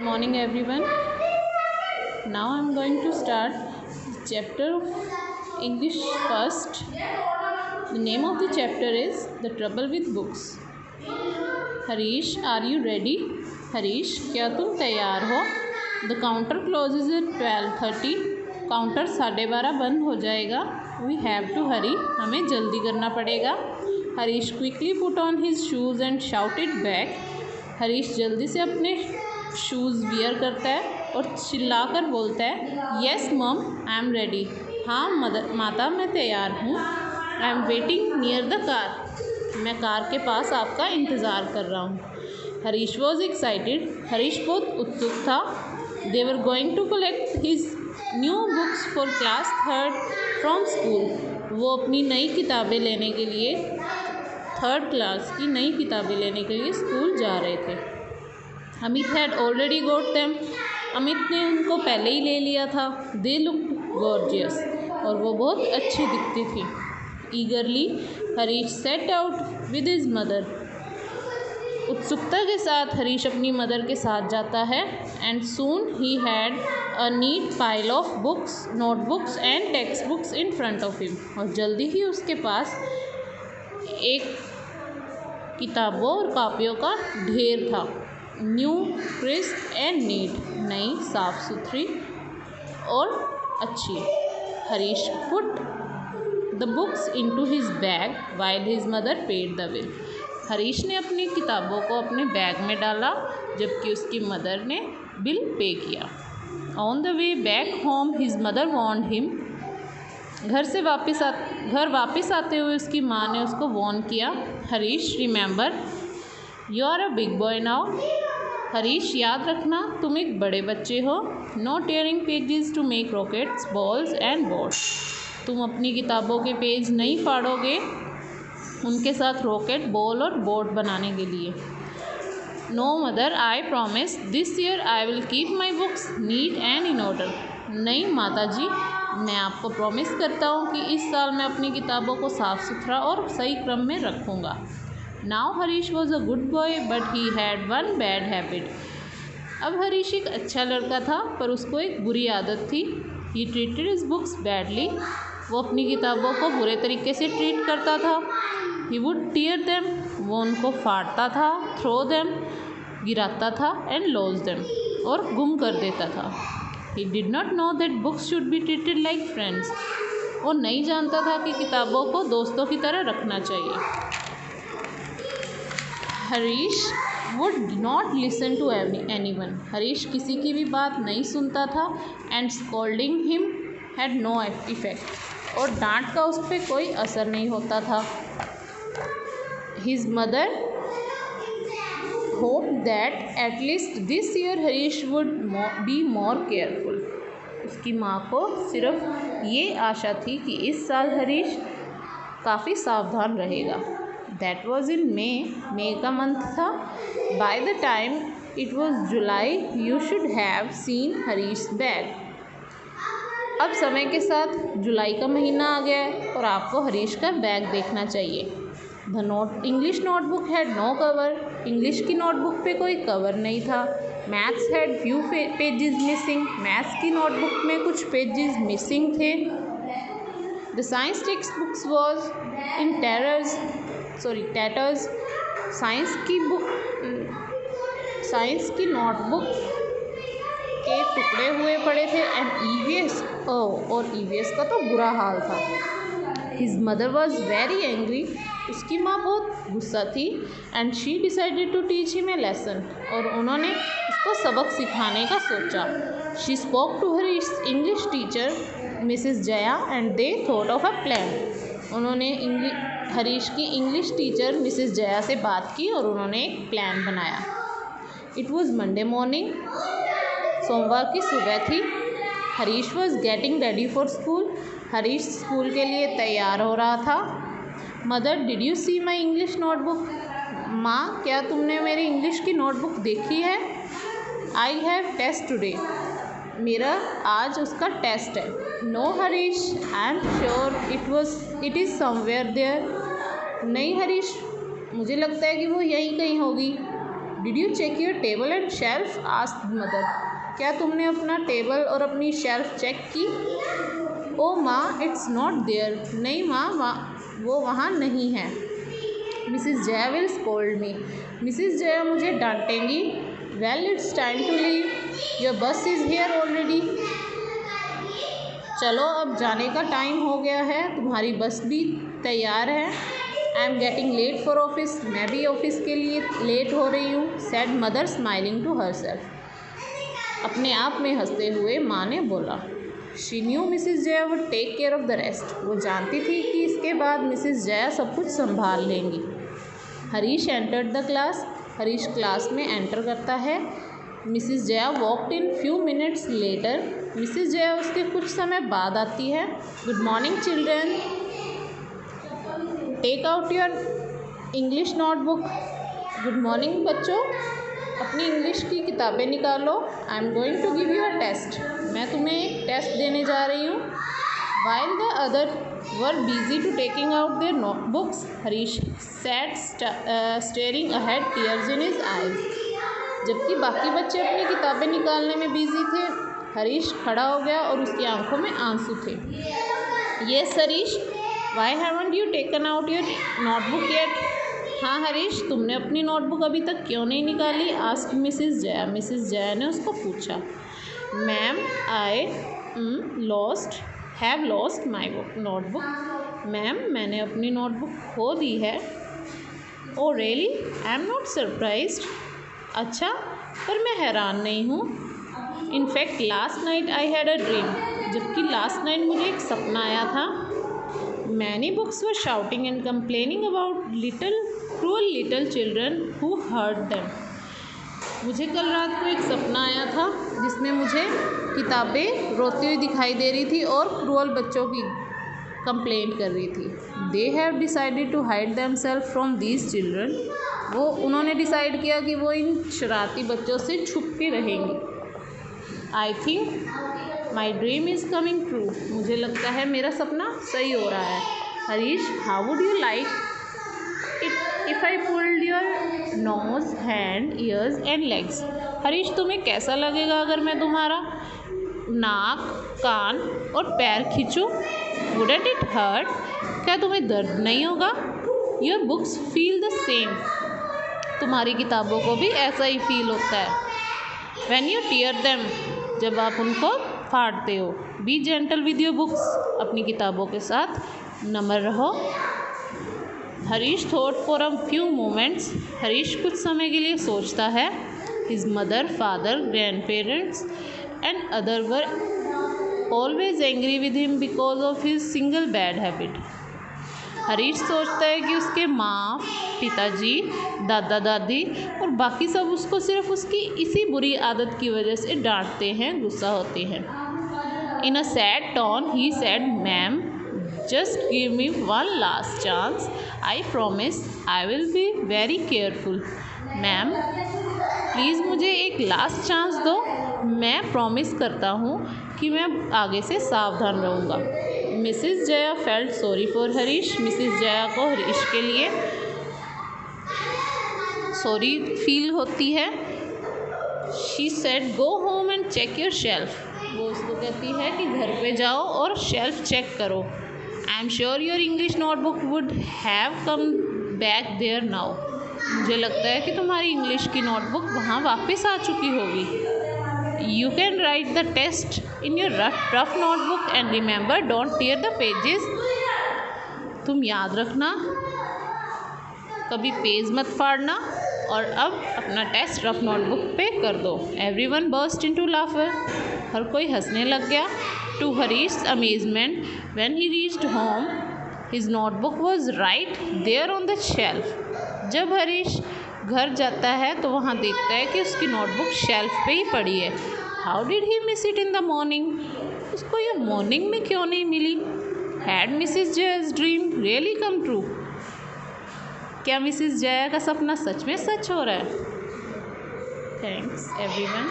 morning everyone. Now I am going to start chapter of English first. The name of the chapter is The Trouble with Books. Harish, are you ready? Harish, क्या तुम तैयार हो? The counter closes at 12:30. Counter 12:30 बंद हो जाएगा. We have to hurry. हमें जल्दी करना पड़ेगा. Harish quickly put on his shoes and shouted back. Harish जल्दी से अपने शूज़ वियर करता है और चिल्लाकर बोलता है, येस मम, आई एम रेडी. हाँ माता, मैं तैयार हूँ. I am waiting near the car. मैं कार के पास आपका इंतज़ार कर रहा हूँ. Harish was excited. हरीश बहुत उत्सुक था. They were going to collect his new books for class 3rd from school. वो अपनी नई किताबें लेने के लिए 3rd क्लास की नई किताबें लेने के लिए स्कूल जा रहे थे. Amit had already got them. Amit ने उनको पहले ही ले लिया था. They looked gorgeous. और वो बहुत अच्छी दिखती थी. ईगरली Harish set out with his mother. उत्सुकता के साथ हरीश अपनी मदर के साथ जाता है. And soon he had a neat pile of books, notebooks and textbooks in front of him. और जल्दी ही उसके पास एक किताबों और कापियों का ढेर था. New, crisp and neat. नई, साफ सुथरी और अच्छी. Harish put the books into his bag while his mother paid the bill. Harish ने अपनी किताबों को अपने बैग में डाला जबकि उसकी मदर ने बिल पे किया. On the way back home his mother warned him. घर वापस आते हुए उसकी माँ ने उसको वॉर्न किया. Harish, remember you are a big boy now. Harish, याद रखना तुम एक बड़े बच्चे हो. No tearing pages to make rockets, balls and boats. तुम अपनी किताबों के पेज नहीं फाड़ोगे उनके साथ रॉकेट, बॉल और बोट बनाने के लिए. No mother, I promise this year I will keep my books neat and in order. नहीं माता जी, मैं आपको प्रॉमिस करता हूँ कि इस साल मैं अपनी किताबों को साफ़ सुथरा और सही क्रम में रखूँगा. Now Harish was a good boy but he had one bad habit. अब हरीश एक अच्छा लड़का था पर उसको एक बुरी आदत थी. He treated his books badly. वो अपनी किताबों को बुरे तरीके से ट्रीट करता था. He would tear them. वो उनको फाड़ता था. थ्रो देम, गिराता था. एंड लॉस देम, और गुम कर देता था. He did not know that books should be treated like friends. वो नहीं जानता था कि किताबों को दोस्तों की तरह रखना चाहिए. Harish would not listen to anyone. Harish किसी की भी बात नहीं सुनता था. And scolding him had no effect. और डांट का उस पर कोई असर नहीं होता था. His mother hope that at least this year Harish would be more careful. उसकी माँ को सिर्फ ये आशा थी कि इस साल हरीश काफ़ी सावधान रहेगा. दैट वॉज इन मे का मंथ था. By the time it was July you should have seen Harish bag. अब समय के साथ जुलाई का महीना आ गया है और आपको हरीश का बैग देखना चाहिए. The English notebook had no cover. English की नोटबुक पे कोई कवर नहीं था. Maths had few pages missing. Maths की नोटबुक में कुछ पेजेस मिसिंग थे. The science textbooks was in tatters. Science की नोटबुक के टुकड़े हुए पड़े थे. एंड ईवीएस, और ईवीएस का तो बुरा हाल था. His mother was very angry. उसकी माँ बहुत गुस्सा थी. And she decided to teach him a lesson. और उन्होंने उसको सबक सिखाने का सोचा. She spoke to Harish English teacher Mrs Jaya and they thought of a plan. उन्होंने हरीश की इंग्लिश टीचर मिसेस जया से बात की और उन्होंने एक प्लान बनाया. It was Monday morning. सोमवार की सुबह थी. Harish was getting ready for school. Harish school के लिए तैयार हो रहा था. Mother, did you see my English notebook. माँ, क्या तुमने मेरी इंग्लिश की नोटबुक देखी है. I have test today. मेरा आज उसका टेस्ट है. No Harish, I am sure it is somewhere there. नहीं हरीश, मुझे लगता है कि वो यहीं कहीं होगी. Did you check your table and shelf? Asked mother. क्या तुमने अपना टेबल और अपनी शेल्फ चेक की? ओ माँ, इट्स नॉट देयर। नहीं माँ, वो वहाँ नहीं है। Mrs Jaya will scold me. Mrs Jaya मुझे डांटेंगी। Well, it's time to leave. Your bus is here already. चलो अब जाने का टाइम हो गया है, तुम्हारी बस भी तैयार है। I am getting late for office. मैं भी ऑफिस के लिए लेट हो रही हूँ, said mother smiling to herself. अपने आप में हंसते हुए माँ ने बोला। She knew Mrs Jaya would take care of the rest. वो जानती थी कि इसके बाद मिसिस जया सब कुछ संभाल लेंगी। Harish entered the class. Harish class में एंटर करता है। Mrs Jaya walked in few minutes later. Mrs Jaya उसके कुछ समय बाद आती है। Good morning children, take out your English notebook. Good morning बच्चों, अपनी इंग्लिश की किताबें निकालो। I am going to give you a test. मैं तुम्हें एक टेस्ट देने जा रही हूँ। While the other were busy to taking out there notebooks, Harish sat staring ahead, tears in his eyes. जबकि बाकी बच्चे अपनी किताबें निकालने में बिजी थे, हरीश खड़ा हो गया और उसकी आंखों में आंसू थे। Yes Harish, why haven't you taken out your notebook yet? हाँ हरीश, तुमने अपनी नोटबुक अभी तक क्यों नहीं निकाली? Asked Mrs Jaya. Mrs Jaya ने उसको पूछा। Ma'am, I have lost my notebook. Ma'am, मैंने अपनी नोटबुक खो दी है। Oh really? I am not surprised. अच्छा, पर मैं हैरान नहीं हूँ। In fact last night I had a dream. जबकि लास्ट नाइट मुझे एक सपना आया था। Many books were shouting and complaining about cruel little children who hurt them. मुझे कल रात को एक सपना आया था जिसमें मुझे किताबें रोती हुई दिखाई दे रही थी और क्रूअल बच्चों की कंप्लेंट कर रही थी। They have decided to hide themselves from these children. उन्होंने डिसाइड किया कि वो इन शरारती बच्चों से छुप के रहेंगी। I think my dream is coming true. मुझे लगता है मेरा सपना सही हो रहा है। Harish, how would you like if I pulled your nose, hand, years and legs? Harish, तुम्हें कैसा लगेगा अगर मैं तुम्हारा नाक, कान और पैर खींचूं? Wouldn't it hurt? क्या तुम्हें दर्द नहीं होगा? Your books feel the same. तुम्हारी किताबों को भी ऐसा ही फील होता है। व्हेन यू टीयर देम, जब आप उनको फाड़ते हो। B gentle with your books, अपनी किताबों के साथ नम्र रहो। Harish thought for a few moments. Harish कुछ समय के लिए सोचता है। His mother, father, grand parents and other were always angry with him because of his single bed habit. Harish सोचता है कि उसके माँ, पिताजी, दादा दादी और बाकी सब उसको सिर्फ उसकी इसी बुरी आदत की वजह से डांटते हैं, गुस्सा होते हैं। In a sad tone he said, ma'am, just give me one last chance. I promise I will be very careful. Ma'am, please मुझे एक लास्ट चांस दो। मैं प्रॉमिस करता हूँ कि मैं आगे से सावधान रहूँगा। Mrs Jaya felt sorry for Harish. Mrs Jaya को हरीश के लिए सॉरी फील होती है। She said, go home and check your shelf. वो उसको कहती है कि घर पे जाओ और शेल्फ चेक करो। I am sure your English notebook would have come back there now. मुझे लगता है कि तुम्हारी इंग्लिश की नोटबुक वहाँ वापस आ चुकी होगी। You can write the test in your rough notebook and remember, don't tear the pages. तुम याद रखना, कभी पेज मत फाड़ना और अब अपना टेस्ट रफ नोटबुक पे कर दो। Everyone burst into laughter. हर कोई हंसने लग गया। To Harish amazement, when he reached home, his notebook was right there on the shelf. जब हरीश घर जाता है तो वहाँ देखता है कि उसकी नोटबुक शेल्फ पे ही पड़ी है। How did he miss it in the morning? उसको ये मॉर्निंग में क्यों नहीं मिली? Had Mrs Jaya's dream really come true? क्या मिसिस जया का सपना सच में सच हो रहा है? Thanks everyone.